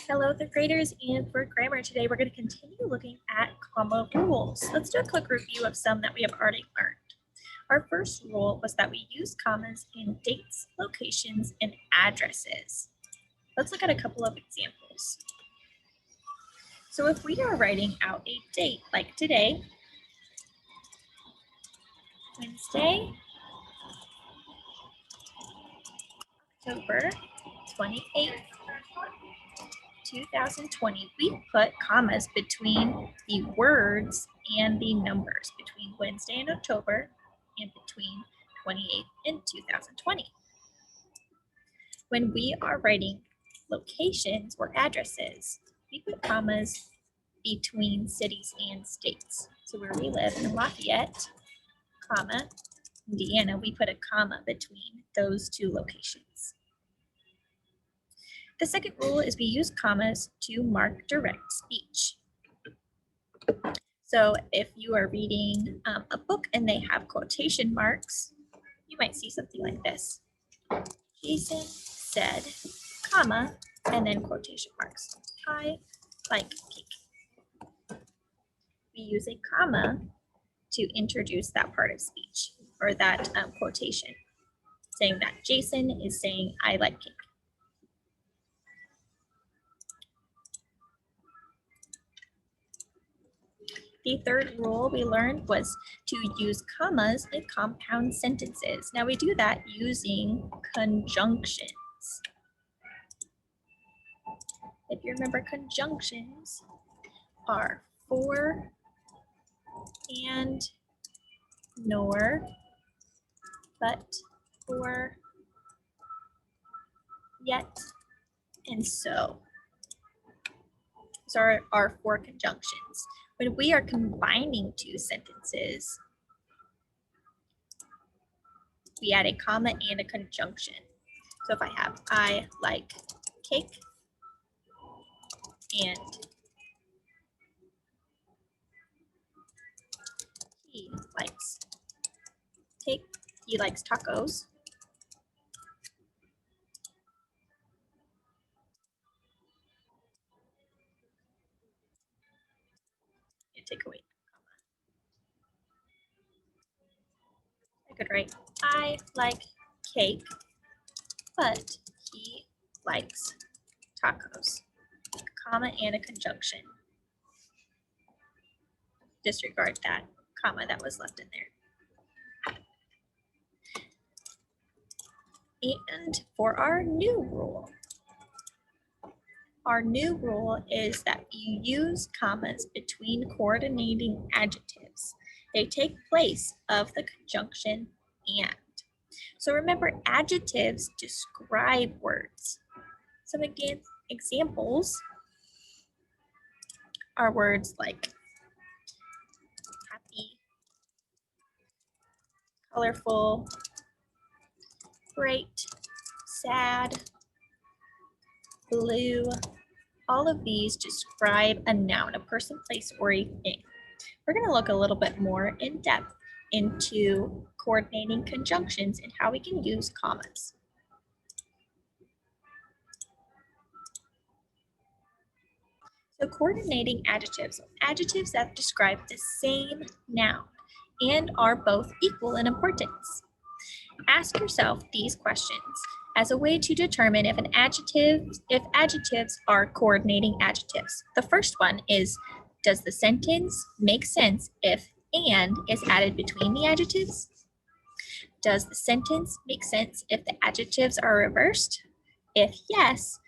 Hello, third graders, and for grammar today, we're going to continue looking at comma rules. Let's do a quick review of some that we have already learned. Our first rule was that we use commas in dates, locations, and addresses. Let's look at a couple of examples. So if we are writing out a date like today, Wednesday, October 28th, 2020, we put commas between the words and the numbers, between Wednesday and October and between 28th and 2020. When we are writing locations or addresses, we put commas between cities and states. So where we live in Lafayette, comma, Indiana, we put a comma between those two locations. The second rule is we use commas to mark direct speech. So if you are reading a book and they have quotation marks, you might see something like this. Jason said, comma, and then quotation marks. I like cake. We use a comma to introduce that part of speech or that quotation, saying that Jason is saying, I like cake. The third rule we learned was to use commas in compound sentences. Now we do that using conjunctions. If you remember, conjunctions are for, and, nor, but, or, yet, and so. These are our four conjunctions. When we are combining two sentences, we add a comma and a conjunction. So if I have I like cake and he likes cake, he likes tacos, and take away I could write, I like cake, but he likes tacos. A comma and a conjunction. Disregard that comma that was left in there. And for our new rule is that you use commas between coordinating adjectives. They take place of the conjunction and. So remember, adjectives describe words. Some examples are words like happy, colorful, bright, sad, blue. All of these describe a noun, a person, place, or a thing. We're going to look a little bit more in depth into coordinating conjunctions and how we can use commas. So coordinating adjectives, adjectives that describe the same noun and are both equal in importance. Ask yourself these questions as a way to determine if adjectives are coordinating adjectives. The first one is, does the sentence make sense if and is added between the adjectives? Does the sentence make sense if the adjectives are reversed? If yes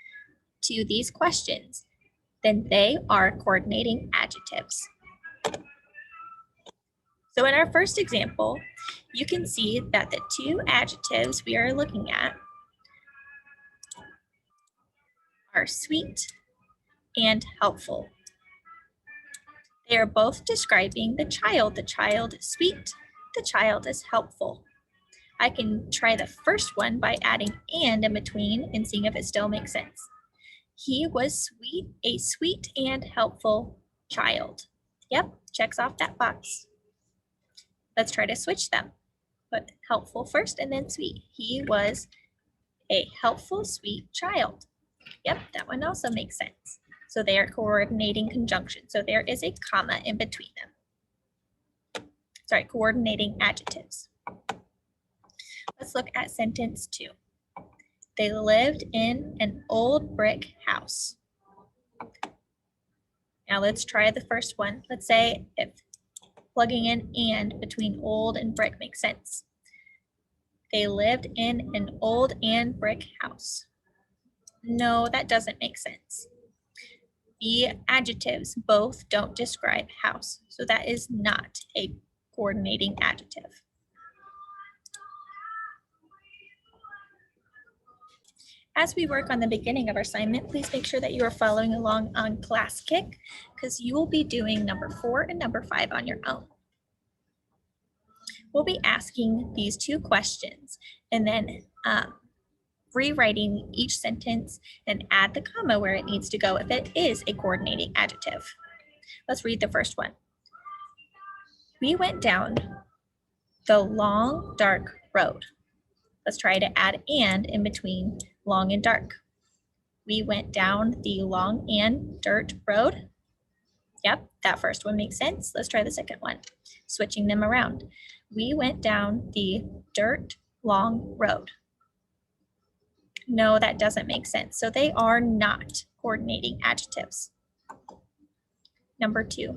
to these questions, then they are coordinating adjectives. So in our first example, you can see that the two adjectives we are looking at are sweet and helpful. They are both describing the child. The child is sweet, the child is helpful. I can try the first one by adding and in between and seeing if it still makes sense. He was a sweet and helpful child. Yep, checks off that box. Let's try to switch them. Put helpful first and then sweet. He was a helpful, sweet child. Yep, that one also makes sense. So they are coordinating conjunctions. So there is a comma in between them. Sorry, coordinating adjectives. Let's look at sentence 2. They lived in an old brick house. Now let's try the first one. Let's say if plugging in and between old and brick makes sense. They lived in an old and brick house. No, that doesn't make sense. The adjectives both don't describe house, so that is not a coordinating adjective. As we work on the beginning of our assignment, please make sure that you are following along on Class Kick because you will be doing number 4 and number 5 on your own. We'll be asking these 2 questions and then rewriting each sentence and add the comma where it needs to go if it is a coordinating adjective. Let's read the first one. We went down the long, dark road. Let's try to add and in between long and dark. We went down the long and dirt road. Yep, that first one makes sense. Let's try the second one, switching them around. We went down the dirt long road. No, that doesn't make sense. So they are not coordinating adjectives. Number 2,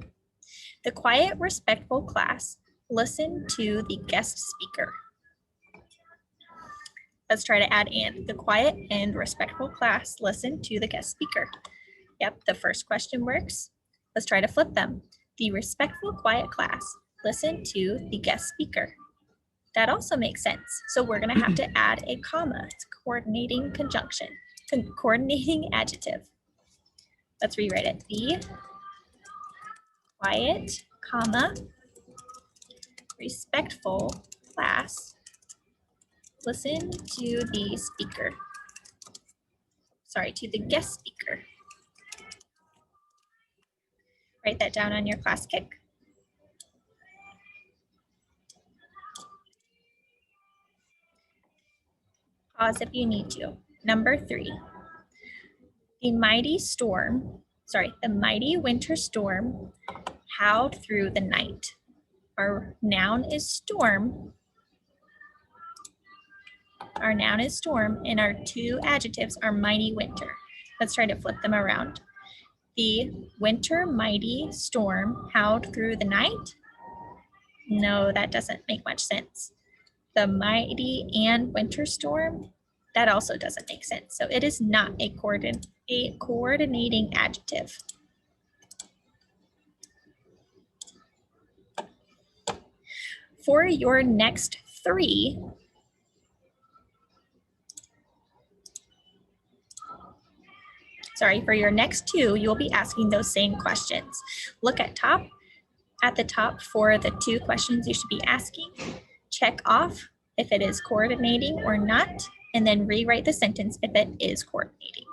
the quiet, respectful class listened to the guest speaker. Let's try to add and. The quiet and respectful class listened to the guest speaker. Yep, the first question works. Let's try to flip them. The respectful, quiet class listened to the guest speaker. That also makes sense. So we're going to have to add a comma. It's a coordinating conjunction, coordinating adjective. Let's rewrite it. The quiet, comma, respectful class listen to the speaker. Sorry, to the guest speaker. Write that down on your class kick. Pause if you need to. Number 3, the mighty winter storm howled through the night. Our noun is storm. Our noun is storm, and our 2 adjectives are mighty winter. Let's try to flip them around. The winter mighty storm howled through the night. No, that doesn't make much sense. The mighty and winter storm, that also doesn't make sense. So it is not a coordinating adjective. For your next 3, for your next 2, you'll be asking those same questions. Look at the top for the 2 questions you should be asking. Check off if it is coordinating or not, and then rewrite the sentence if it is coordinating.